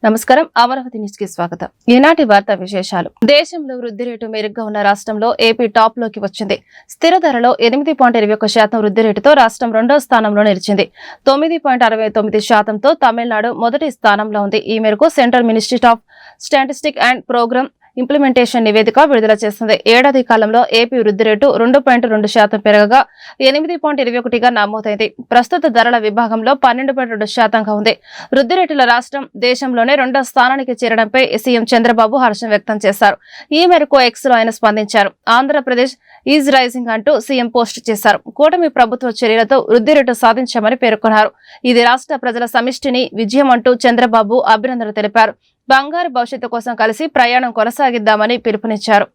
నమస్కారం. అమరావతి న్యూస్ కి స్వాగతం. ఈనాటి వార్తా విశేషాలు. దేశంలో వృద్ధి రేటు మెరుగ్గా ఉన్న రాష్ట్రంలో ఏపీ టాప్ లోకి వచ్చింది. స్థిర ధరలో 8.21% వృద్ధి రేటుతో రాష్ట్రం రెండో స్థానంలో నిలిచింది. 9.69%తో తమిళనాడు మొదటి స్థానంలో ఉంది. ఈ మేరకు central ministry of statistics and programme implementation నివేదిక విడుదల చేసింది. ఏడాది కాలంలో ఏపీ వృద్ధి రేటు 2.2% పెరగగా 8.21గా నమోదైంది. ప్రస్తుత ధరల విభాగంలో 12.2%గా ఉంది. వృద్ధి రేటుల రాష్ట్రం దేశంలోనే రెండో స్థానానికి చేరడంపై సీఎం చంద్రబాబు హర్షం వ్యక్తం చేశారు. ఈ మేరకు ఎక్స్ లో ఆయన స్పందించారు. ఆంధ్రప్రదేశ్ ఈజ్ రైజింగ్ అంటూ సీఎం పోస్ట్ చేశారు. కూటమి ప్రభుత్వ చర్యలతో వృద్ధి రేటు సాధించామని పేర్కొన్నారు. ఇది రాష్ట్ర ప్రజల సమిష్టిని విజయం అంటూ చంద్రబాబు అభినందనలు తెలిపారు. బంగారు భవిష్యత్తు కోసం కలిసి ప్రయాణం కొనసాగిద్దామని పిలుపునిచ్చారు.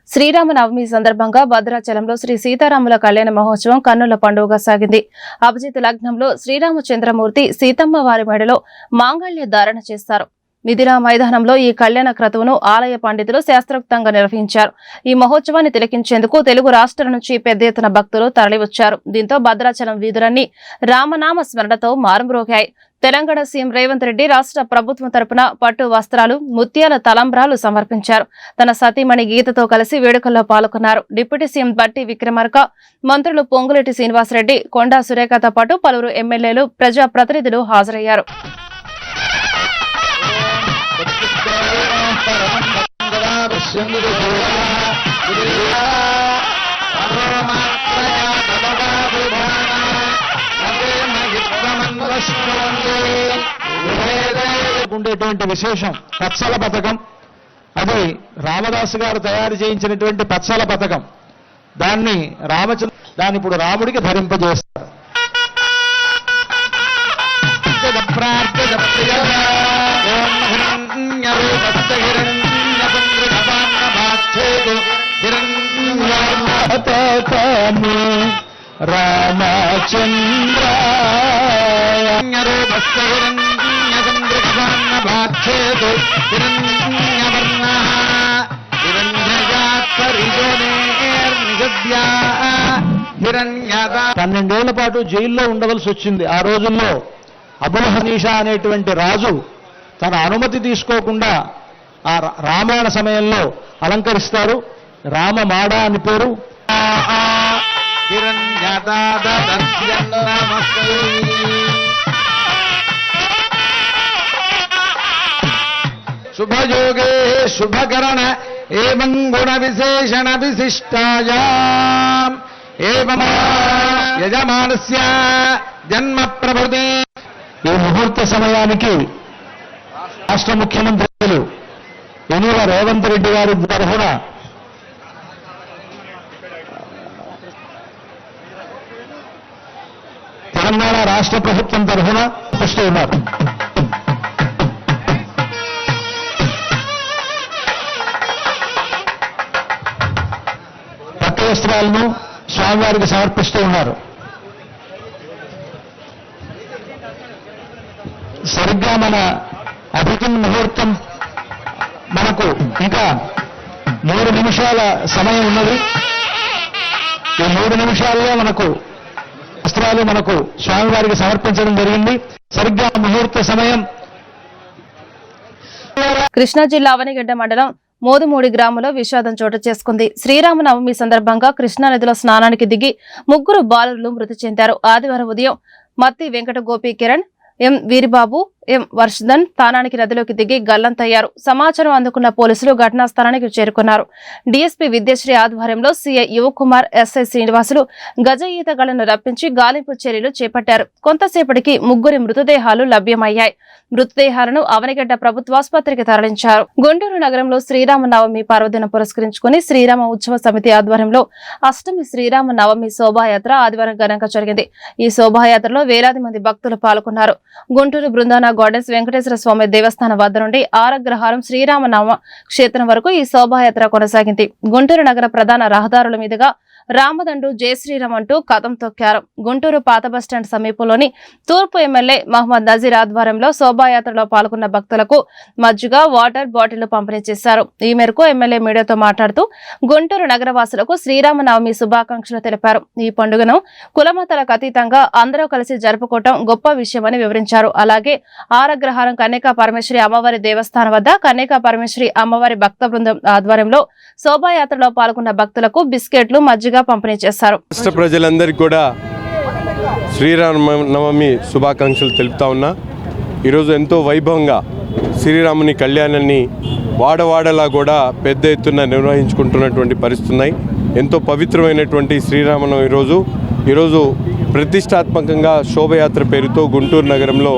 శ్రీరామనవమి సందర్భంగా భద్రాచలంలో శ్రీ సీతారాముల కళ్యాణ మహోత్సవం కన్నుల పండుగగా సాగింది. అభిజిత్ లగ్నంలో శ్రీరామచంద్రమూర్తి సీతమ్మ వారి మెడలో మాంగళ్య ధారణ చేస్తారు. మిథిలా మైదానంలో ఈ కళ్యాణ క్రతువును ఆలయ పండితులు శాస్త్రోక్తంగా నిర్వహించారు. ఈ మహోత్సవాన్ని తిలకించేందుకు తెలుగు రాష్ట్రాల నుంచి పెద్ద ఎత్తున భక్తులు తరలివచ్చారు. దీంతో భద్రాచలం వీధులన్నీ రామనామ స్మరణతో మారుమ్రోగాయి. తెలంగాణ సీఎం రేవంత్ రెడ్డి రాష్ట్ర ప్రభుత్వం తరపున పట్టు వస్త్రాలు, ముత్యాల తలంబ్రాలు సమర్పించారు. తన సతీమణి గీతతో కలిసి వేడుకల్లో పాల్గొన్నారు. డిప్యూటీ సీఎం బట్టి విక్రమార్క, మంత్రులు పొంగులేటి శ్రీనివాసరెడ్డి, కొండా సురేఖతో పాటు పలువురు ఎమ్మెల్యేలు, ప్రజాప్రతినిధులు హాజరయ్యారు. ఉండేటువంటి విశేషం పచ్చల పథకం. అది రామదాసు గారు తయారు చేయించినటువంటి పచ్చల పథకం. దాన్ని దాన్ని ఇప్పుడు రాముడికి ధరింపజేస్తారు. రామచంద్ర పన్నెండేళ్ల పాటు జైల్లో ఉండవలసి వచ్చింది. ఆ రోజుల్లో అబుల్ హనీషా అనేటువంటి రాజు తన అనుమతి తీసుకోకుండా ఆ రామాయణ సమయంలో అలంకరిస్తారు. రామమాడ అని పేరు. శుభయోగే శుభకరణ ఏవం గుణ విశేషణ విశిష్టాయాం ఏవం యజమానస్య జన్మ ప్రభృతే. ఈ ముహూర్త సమయానికి రాష్ట్ర ముఖ్యమంత్రులు యనమల రేవంత్ రెడ్డి గారి తరఫున తెలంగాణ రాష్ట్ర ప్రభుత్వం తరఫున పుస్తూ ఉన్నారు. పట్టు వస్త్రాలను స్వామివారికి సమర్పిస్తూ ఉన్నారు. సరిగ్గా మన అభిజిత్ ముహూర్తం మనకు ఇంకా 3 నిమిషాల సమయం ఉన్నది. ఈ 3 నిమిషాల్లో మనకు వస్త్రాలు మనకు స్వామివారికి సమర్పించడం జరిగింది. సరిగ్గా ముహూర్త సమయం. కృష్ణా జిల్లా అవనిగడ్డ మండలం మోదుమూడి గ్రామంలో విషాదం చోటు చేసుకుంది. శ్రీరామనవమి సందర్భంగా కృష్ణా నదిలో స్నానానికి దిగి 3 బాలురు మృతి చెందారు. ఆదివారం ఉదయం మత్తి వెంకట గోపి కిరణ్, ఎం వీరిబాబు, ఎం వర్షధన్ స్థానానికి నదిలోకి దిగి గల్లంతయ్యారు. సమాచారం అందుకున్న పోలీసులు ఘటనా స్థానానికి చేరుకున్నారు. డీఎస్పీ విద్యశ్రీ ఆధ్వర్యంలో సీఐ యువకుమార్, ఎస్ఐ శ్రీనివాసులు గజ ఈతగాళ్లను రప్పించి గాలింపు చర్యలు చేపట్టారు. కొంతసేపటికి 3 మృతదేహాలు లభ్యమయ్యాయి. మృతదేహాలను అవనిగడ్డ ప్రభుత్వాసుపత్రికి తరలించారు. గుంటూరు నగరంలో శ్రీరామనవమి పర్వదినం పురస్కరించుకుని శ్రీరామ ఉత్సవ సమితి ఆధ్వర్యంలో అష్టమి శ్రీరామనవమి శోభాయాత్ర ఆదివారం ఘనంగా జరిగింది. ఈ శోభాయాత్రలో వేలాది మంది భక్తులు పాల్గొన్నారు. గుంటూరు బృందాన గార్డెన్స్ వెంకటేశ్వర స్వామి దేవస్థానం వద్ద నుండి ఆరగ్రహారం శ్రీరామనామ క్షేత్రం వరకు ఈ శోభాయాత్ర కొనసాగింది. గుంటూరు నగర ప్రధాన రహదారుల మీదుగా రామదండు జై శ్రీరామ్ అంటూ కథం తొక్కారు. గుంటూరు పాత బస్టాండ్ సమీపంలోని తూర్పు ఎమ్మెల్యే మహమ్మద్ నజీర్ ఆధ్వర్యంలో శోభాయాత్రలో పాల్గొన్న భక్తులకు మజ్జిగ, వాటర్ బాటిల్ పంపిణీ చేశారు. ఈ మేరకు ఎమ్మెల్యే మీడియాతో మాట్లాడుతూ గుంటూరు నగరవాసులకు శ్రీరామనవమి శుభాకాంక్షలు తెలిపారు. ఈ పండుగను కులమతాలకు అతీతంగా అందరూ కలిసి జరుపుకోవటం గొప్ప విషయమని వివరించారు. అలాగే ఆరగ్రహారం కన్యకా పరమేశ్వరి అమ్మవారి దేవస్థానం వద్ద కన్యకా పరమేశ్వరి అమ్మవారి భక్త బృందం ఆధ్వర్యంలో శోభాయాత్రలో పాల్గొన్న భక్తులకు బిస్కెట్లు, మజ్జిగ పంపిణీ చేశారు. రాష్ట్ర ప్రజలందరికీ కూడా శ్రీరామనవమి శుభాకాంక్షలు తెలుపుతా ఉన్నా. ఈరోజు ఎంతో వైభవంగా శ్రీరాముని కళ్యాణాన్ని వాడవాడలా కూడా పెద్ద ఎత్తున నిర్వహించుకుంటున్నటువంటి పరిస్థితులు ఉన్నాయి. ఎంతో పవిత్రమైనటువంటి శ్రీరామనవమి ఈరోజు ప్రతిష్టాత్మకంగా శోభయాత్ర పేరుతో గుంటూరు నగరంలో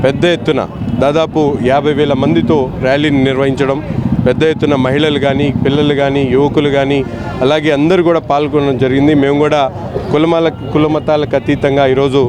పెద్ద ఎత్తున దాదాపు 50,000 మందితో ర్యాలీని నిర్వహించడం, పెద్ద ఎత్తున మహిళలు కానీ, పిల్లలు కానీ, యువకులు కానీ అలాగే అందరూ కూడా పాల్గొనడం జరిగింది. మేము కూడా కులమతాలకు అతీతంగా ఈరోజు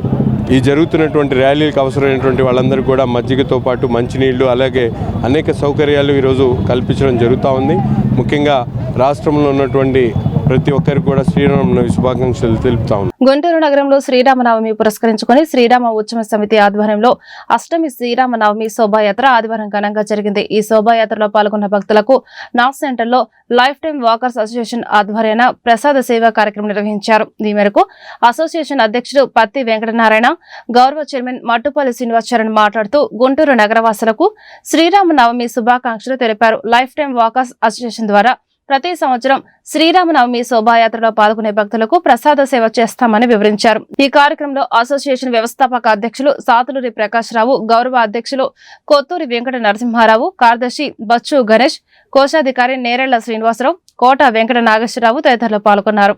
ఈ జరుగుతున్నటువంటి ర్యాలీలకు అవసరమైనటువంటి వాళ్ళందరూ కూడా మజ్జిగతో పాటు మంచినీళ్లు అలాగే అనేక సౌకర్యాలు ఈరోజు కల్పించడం జరుగుతూ ఉంది. ముఖ్యంగా రాష్ట్రంలో ఉన్నటువంటి ప్రతి ఒక్కరికి కూడా శ్రీరామనవమి శుభాకాంక్షలు తెలుపుతా ఉంది. గుంటూరు నగరంలో శ్రీరామనవమి పురస్కరించుకుని శ్రీరామ ఉత్సవ సమితి ఆధ్వర్యంలో అష్టమి శ్రీరామనవమి శోభాయాత్ర ఆదివారం ఘనంగా జరిగింది. ఈ శోభాయాత్రలో పాల్గొన్న భక్తులకు నాస్ సెంటర్లో లైఫ్ టైమ్ వాకర్స్ అసోసియేషన్ ఆధ్వర్యాన ప్రసాద సేవా కార్యక్రమం నిర్వహించారు. ఈ మేరకు అసోసియేషన్ అధ్యక్షుడు పత్తి వెంకటనారాయణ, గౌరవ చైర్మన్ మట్టుపల్లి శ్రీనివాసచరణ్ మాట్లాడుతూ గుంటూరు నగరవాసులకు శ్రీరామనవమి శుభాకాంక్షలు తెలిపారు. లైఫ్ టైమ్ వాకర్స్ అసోసియేషన్ ద్వారా ప్రతి సంవత్సరం శ్రీరామనవమి శోభాయాత్రలో పాల్గొనే భక్తులకు ప్రసాద సేవ చేస్తామని వివరించారు. ఈ కార్యక్రమంలో అసోసియేషన్ వ్యవస్థాపక అధ్యక్షులు సాతులూరి ప్రకాష్ రావు, గౌరవ అధ్యక్షులు కొత్తూరి వెంకట నరసింహారావు, కార్యదర్శి బచ్చు గణేష్, కోశాధికారి నేరెళ్ల శ్రీనివాసరావు, కోట వెంకట నాగేశ్వరరావు తదితరులు పాల్గొన్నారు.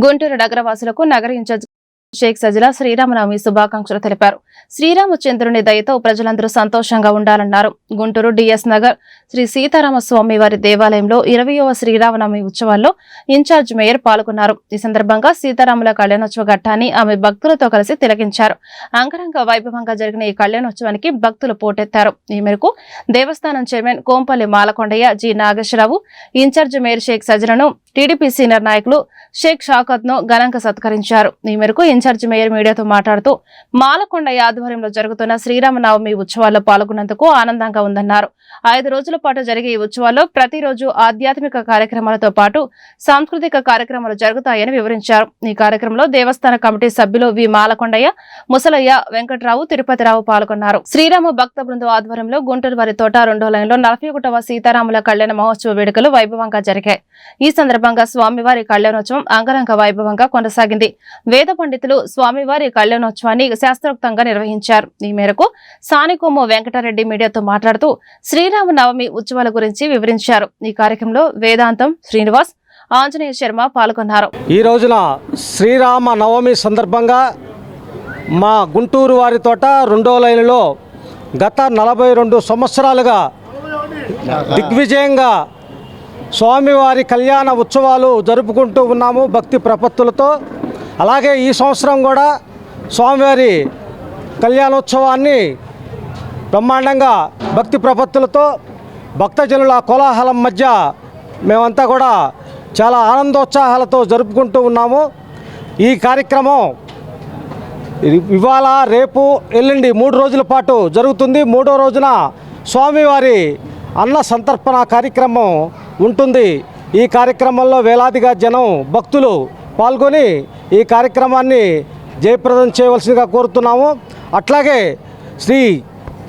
గుంటూరు నగరవాసులకు నగర ఇన్ఛార్జ్ షేక్ సజిలా శ్రీరామనవమి శుభాకాంక్షలు తెలిపారు. శ్రీరామచంద్రుని దయతో ప్రజలందరూ సంతోషంగా ఉండాలన్నారు. గుంటూరు డిఎస్ నగర్ శ్రీ సీతారామస్వామి వారి దేవాలయంలో 20వ శ్రీరామనవమి ఉత్సవాల్లో ఇన్ఛార్జ్ మేయర్ పాల్గొన్నారు. ఈ సందర్భంగా సీతారాముల కళ్యాణోత్సవ ఘట్టాన్ని ఆమె భక్తులతో కలిసి తిలకించారు. అంగరంగ వైభవంగా జరిగిన ఈ కళ్యాణోత్సవానికి భక్తులు పోటెత్తారు. ఈ మేరకు దేవస్థానం chairman Kompalli Malakondaiah, G Nageswara Rao, in-charge mayor Sheikh సజిలను, టీడీపీ సీనియర్ నాయకులు షేక్ షాకత్ ను ఘనంగా సత్కరించారు. ఈ మేరకు ఇన్ఛార్జ్ మేయర్ మీడియాతో మాట్లాడుతూ మాలకొండయ్య ఆధ్వర్యంలో జరుగుతున్న శ్రీరామనవమి ఉత్సవాల్లో పాల్గొన్నందుకు ఆనందంగా ఉందన్నారు. 5 రోజుల పాటు జరిగే ఈ ఉత్సవాల్లో ప్రతిరోజు ఆధ్యాత్మిక కార్యక్రమాలతో పాటు సాంస్కృతిక కార్యక్రమాలు జరుగుతాయని వివరించారు. ఈ కార్యక్రమంలో దేవస్థాన కమిటీ సభ్యులు వి మాలకొండయ్య, ముసలయ్య, వెంకటరావు, తిరుపతిరావు పాల్గొన్నారు. శ్రీరామ భక్త బృందం ఆధ్వర్యంలో గుంటూరు వారి తోట 2వ లైన్లో 41వ సీతారాముల కళ్యాణ మహోత్సవ వేడుకలు వైభవంగా జరిగాయి. ఈ సందర్భంగా స్వామివారి కళ్యాణోత్సవం అంగరంగ వైభవంగా కొనసాగింది. వేద పండితులు స్వామివారి కళ్యాణోత్సవాన్ని శాస్త్రోక్తంగా నిర్వహించారు. ఈ మేరకు సానికొమ్ము వెంకటరెడ్డి మీడియాతో మాట్లాడుతూ శ్రీరామనవమి ఉత్సవాల గురించి వివరించారు. ఈ కార్యక్రమంలో వేదాంతం, శ్రీనివాస్, ఆంజనేయ శర్మ పాల్గొన్నారు. ఈ రోజున శ్రీరామనవమి సందర్భంగా మా గుంటూరు వారి తోట 2వ లైన్లో గత 42 సంవత్సరాలుగా దిగ్విజయంగా స్వామివారి కళ్యాణ ఉత్సవాలు జరుపుకుంటూ ఉన్నాము భక్తి ప్రపత్తులతో. అలాగే ఈ సంవత్సరం కూడా స్వామివారి కళ్యాణోత్సవాన్ని బ్రహ్మాండంగా భక్తి ప్రపత్తులతో భక్తజనుల కోలాహలం మధ్య మేమంతా కూడా చాలా ఆనందోత్సాహాలతో జరుపుకుంటూ ఉన్నాము. ఈ కార్యక్రమం ఇవాళ, రేపు, ఎల్లుండి 3 రోజుల పాటు జరుగుతుంది. 3వ రోజున స్వామివారి అన్న సంతర్పణ కార్యక్రమం ఉంటుంది. ఈ కార్యక్రమంలో వేలాదిగా జనం, భక్తులు పాల్గొని ఈ కార్యక్రమాన్ని జయప్రదం చేయవలసిందిగా కోరుతున్నాము. అట్లాగే శ్రీ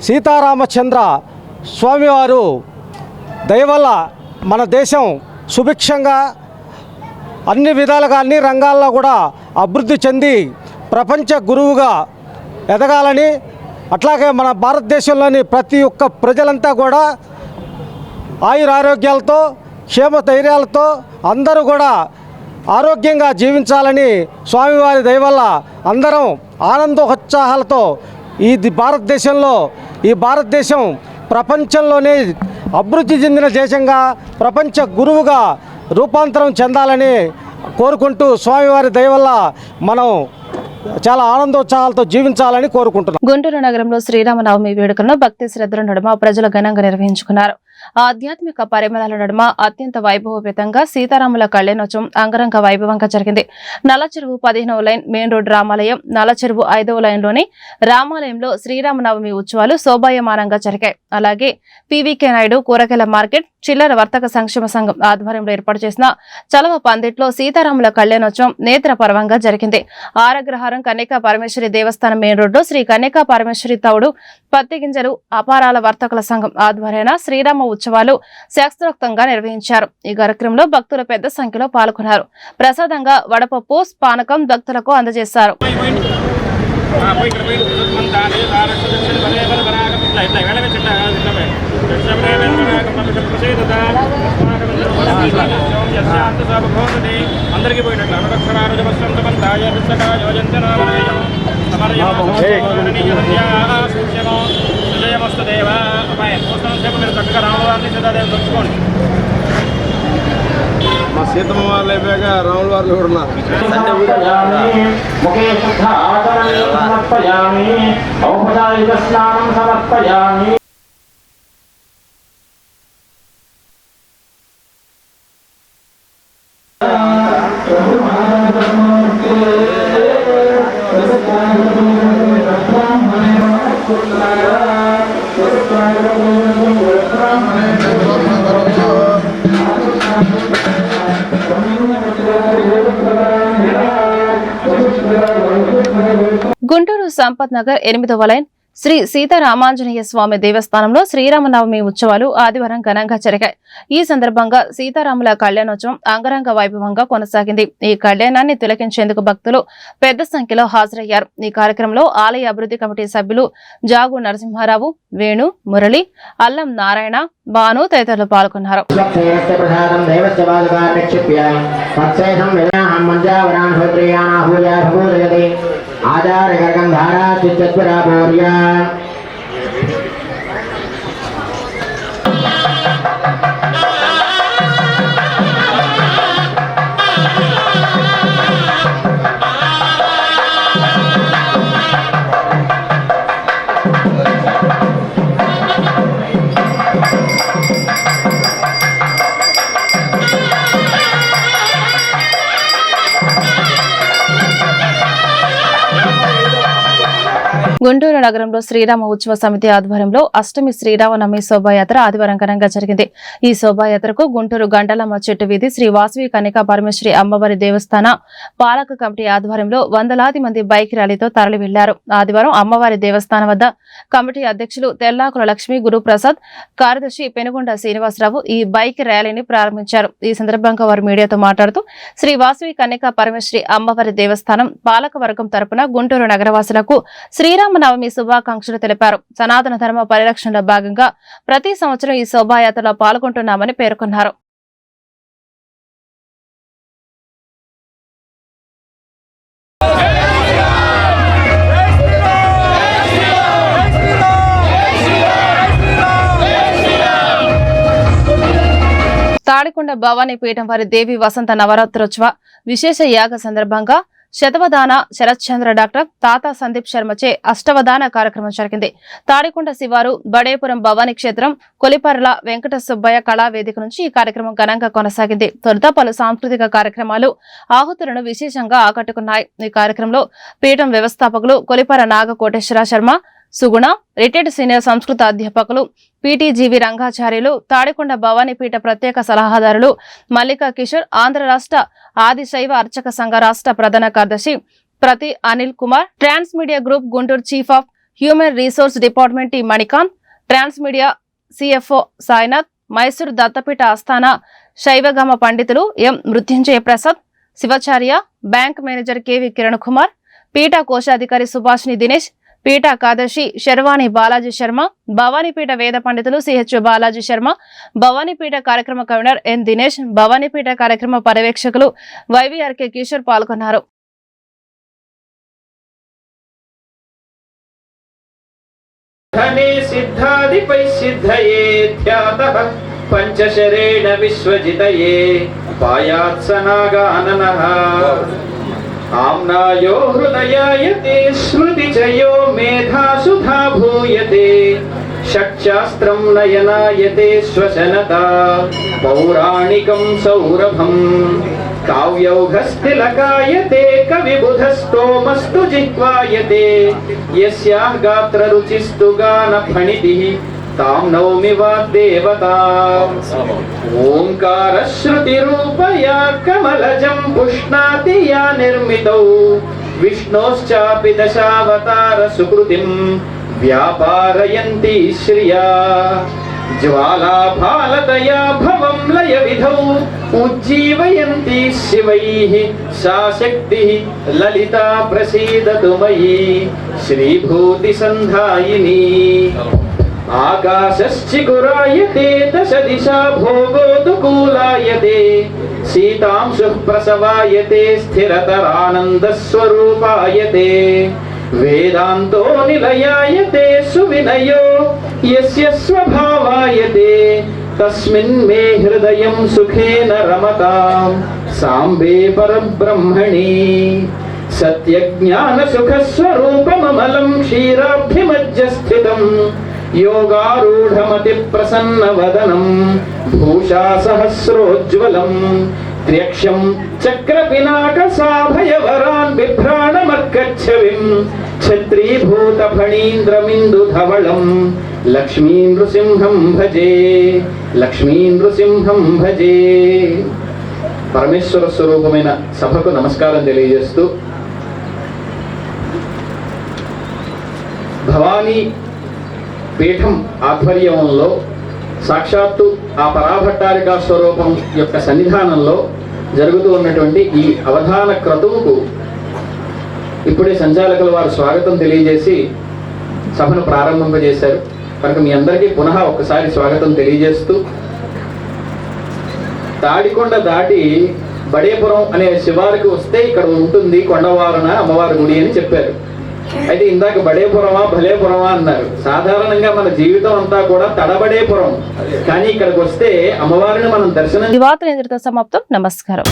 సీతారామచంద్ర స్వామివారు దయవల్ల మన దేశం సుభిక్షంగా అన్ని విధాలుగా అన్ని రంగాల్లో కూడా అభివృద్ధి చెంది ప్రపంచ గురువుగా ఎదగాలని, అట్లాగే మన భారతదేశంలోని ప్రతి ఒక్క ప్రజలంతా కూడా ఆయురారోగ్యాలతో, క్షేమధైర్యాలతో అందరూ కూడా ఆరోగ్యంగా జీవించాలని స్వామివారి దయవల్ల అందరం ఆనందోత్సాహాలతో ఈ భారతదేశం ప్రపంచంలోనే అభివృద్ధి చెందిన దేశంగా, ప్రపంచ గురువుగా రూపాంతరం చెందాలని కోరుకుంటూ స్వామివారి దయవల్ల మనం చాలా ఆనందోత్సాహాలతో జీవించాలని కోరుకుంటున్నాను. గుంటూరు నగరంలో శ్రీరామనవమి వేడుకలను భక్తి శ్రద్ధల నడుమ ప్రజలు ఘనంగా నిర్వహించుకున్నారు. ఆధ్యాత్మిక పరిమళాల నడుమ అత్యంత వైభవపేతంగా సీతారాముల కళ్యాణోత్సవం అంగరంగ వైభవంగా జరిగింది. నల్లచెరువు 15వ లైన్ మెయిన్ రోడ్ రామాలయం, నల్లచెరువు 5వ లైన్లోని రామాలయంలో శ్రీరామనవమి ఉత్సవాలు శోభాయమానంగా జరిగాయి. అలాగే పీవీకే నాయుడు కూరగాయల మార్కెట్, చిల్లర వర్తక సంక్షేమ సంఘం ఆధ్వర్యంలో ఏర్పాటు చేసిన చలవ పందిట్లో సీతారాముల కళ్యాణోత్సవం నేత్ర పర్వంగా జరిగింది. ఆరగ్రహారం కన్యకా పరమేశ్వరి దేవస్థానం మెయిన్ రోడ్లో శ్రీ కన్యకా పరమేశ్వరి తౌడు పత్తి గింజలు అపారాల వర్తకుల సంఘం ఆధ్వర్యాన శ్రీరామ ఉత్సవాలు శాస్త్రోక్తంగా నిర్వహించారు. ఈ కార్యక్రమంలో భక్తులు పెద్ద సంఖ్యలో పాల్గొన్నారు. ప్రసాదంగా వడపప్పు, పానకం భక్తులకు అందజేశారు. మా సీతమ్మ వాళ్ళు అయిపోయాక రాముల వారు కూడా ఉన్నారు. గుంటూరు సంపత్ నగర్ 8వ లైన్ శ్రీ సీతారామాంజనేయ స్వామి దేవస్థానంలో శ్రీరామనవమి ఉత్సవాలు ఆదివారం ఘనంగా జరిగాయి. ఈ సందర్భంగా సీతారాముల కళ్యాణోత్సవం అంగరంగ వైభవంగా కొనసాగింది. ఈ కళ్యాణాన్ని తిలకించేందుకు భక్తులు పెద్ద సంఖ్యలో హాజరయ్యారు. ఈ కార్యక్రమంలో ఆలయ అభివృద్ధి కమిటీ సభ్యులు జాగు నరసింహారావు, వేణు, మురళి, అల్లం నారాయణ, భాను తదితరులు పాల్గొన్నారు. గుంటూరు నగరంలో శ్రీరామ ఉత్సవ సమితి ఆధ్వర్యంలో అష్టమి శ్రీరామనవమి శోభాయాత్ర ఆదివారం ఘనంగా జరిగింది. ఈ శోభాయాత్రకు గుంటూరు గంటలమ్మ చెట్టు వీధి శ్రీ వాసవి కన్యకా పరమేశ్వరి అమ్మవారి దేవస్థాన పాలక కమిటీ ఆధ్వర్యంలో వందలాది మంది బైక్ ర్యాలీతో తరలి వెళ్లారు. ఆదివారం అమ్మవారి దేవస్థానం వద్ద కమిటీ అధ్యక్షులు తెల్లాకుల లక్ష్మి గురుప్రసాద్, కార్యదర్శి పెనుగొండ శ్రీనివాసరావు ఈ బైక్ ర్యాలీని ప్రారంభించారు. ఈ సందర్భంగా వారు మీడియాతో మాట్లాడుతూ శ్రీ వాసవి కన్యకా పరమేశ్వరి అమ్మవారి దేవస్థానం పాలక వర్గం తరపున గుంటూరు నగరవాసులకు శ్రీరామనవమి శుభాకాంక్షలు తెలిపారు. సనాతన ధర్మ పరిరక్షణలో భాగంగా ప్రతి సంవత్సరం ఈ శోభాయాత్రలో పాల్గొంటున్నామని పేర్కొన్నారు. తాడికొండ భవానీ పీఠం వారి దేవి వసంత నవరాత్రోత్సవ విశేష యాగ సందర్భంగా శతవదాన శరత్చంద్ర డాక్టర్ తాతా సందీప్ శర్మచే అష్టవదాన కార్యక్రమం జరిగింది. తాడికొండ శివారు బడేపురం భవానీ క్షేత్రం కొలిపర్ల వెంకట సుబ్బయ్య కళావేదిక నుంచి ఈ కార్యక్రమం ఘనంగా కొనసాగింది. తొలుత పలు సాంస్కృతిక కార్యక్రమాలు ఆహుతులను విశేషంగా ఆకట్టుకున్నాయి. ఈ కార్యక్రమంలో పీఠం వ్యవస్థాపకులు కొలిపర నాగ కోటేశ్వర శర్మ, సుగుణ, రిటైర్డ్ సీనియర్ సంస్కృత అధ్యాపకులు పీటీజీవి రంగాచార్యులు, తాడికొండ భవానీపీఠ ప్రత్యేక సలహాదారులు మల్లికా కిషోర్, ఆంధ్ర రాష్ట్ర ఆదిశైవ అర్చక సంఘ రాష్ట్ర ప్రధాన కార్యదర్శి ప్రతి Anil Kumar, trans media group Guntur chief of human resource department T Manikanth, trans media CFO Sainath, Mysuru Dattapeetha ఆస్థాన శైవగామ పండితులు M Mrityunjaya Prasad, Shivacharya, bank manager KV Kiran Kumar, పీఠ కోశాధికారి సుభాష్ని దినేష్, పీఠ కార్యదర్శి శర్వాణి బాలాజీ శర్మ, భవానీపీఠ వేద పండితులు సిహెచ్ బాలాజీ శర్మ, భవానీపీఠ కార్యక్రమ కన్వీనర్ ఎన్ దినేష్, భవానీపీఠ కార్యక్రమ పర్యవేక్షకులు వైవీఆర్కే కిషోర్ పాల్గొన్నారు. आम्नायो हृदयायते स्मृतिचयो मेधासुधा भूयते शक्शास्त्रं नयनायते श्वसनता पौराणिकं सौरभम् काव्यौघस्तिलकायते कविबुधस्तोमस्तु जिह्वायते यस्याः गात्ररुचिस्तु गानफणितिः तां नौमि वाग्देवता ओङ्कारश्रुतिरूपया कमलजं पुष्णाति या निर्मितौ विष्णोश्चापि दशावतार सुकृतिं व्यापारयन्ति श्रिया ज्वालाभालतया भवं लयविधौ उज्जीवयन्ति शिवैः सा शक्तिः ललिता प्रसीदतु मयि श्रीभूतिसन्धायिनी आकाशश्चिकुरायते दश दिशा भोगोदुकूलायते सीतांशुः प्रसवायते स्थिरतरानन्दस्वरूपायते वेदान्तो निलयायते सुविनयो यस्य स्वभावायते तस्मिन् मे हृदयं सुखेन रमतां साम्बे परब्रह्मणि सत्यज्ञानसुखस्वरूपममलं क्षीराब्धिमज्जस्थितम् योगारूढमतिप्रसन्नवदनं भूषा सहस्रोज्ज्वलम् त्र्यक्षं चक्रपिनाकसाभयवरान् बिभ्राणमर्कच्छविं छत्रीभूतफणीन्द्रमिन्दुधवलं लक्ष्मीनृसिंहं भजे लक्ष्मीनृसिंहं भजे పరమేశ్వర స్వరూపమైన సభకు నమస్కారం తెలియజేస్తూ భవానీ పీఠం ఆధ్వర్యంలో సాక్షాత్తు ఆ పరాభట్టారికా స్వరూపం యొక్క సన్నిధానంలో జరుగుతూ ఉన్నటువంటి ఈ అవధాన క్రతువుకు ఇప్పుడే సంచాలకుల వారు స్వాగతం తెలియజేసి సభను ప్రారంభింపజేశారు. కనుక మీ అందరికీ పునః ఒక్కసారి స్వాగతం తెలియజేస్తూ తాడికొండ దాటి బడేపురం అనే శివారికి వస్తే ఇక్కడ ఉంటుంది కొండవారన అమ్మవారి గుడి అని చెప్పారు. అయితే ఇందాక బడేపురమా భలేపురమా అన్నారు. సాధారణంగా మన జీవితం అంతా కూడా తడబడేపురం, కానీ ఇక్కడికి వస్తే అమ్మవారిని మనం దర్శనం. ఈ వార్తలు ఇంతటితో సమాప్తం. నమస్కారం.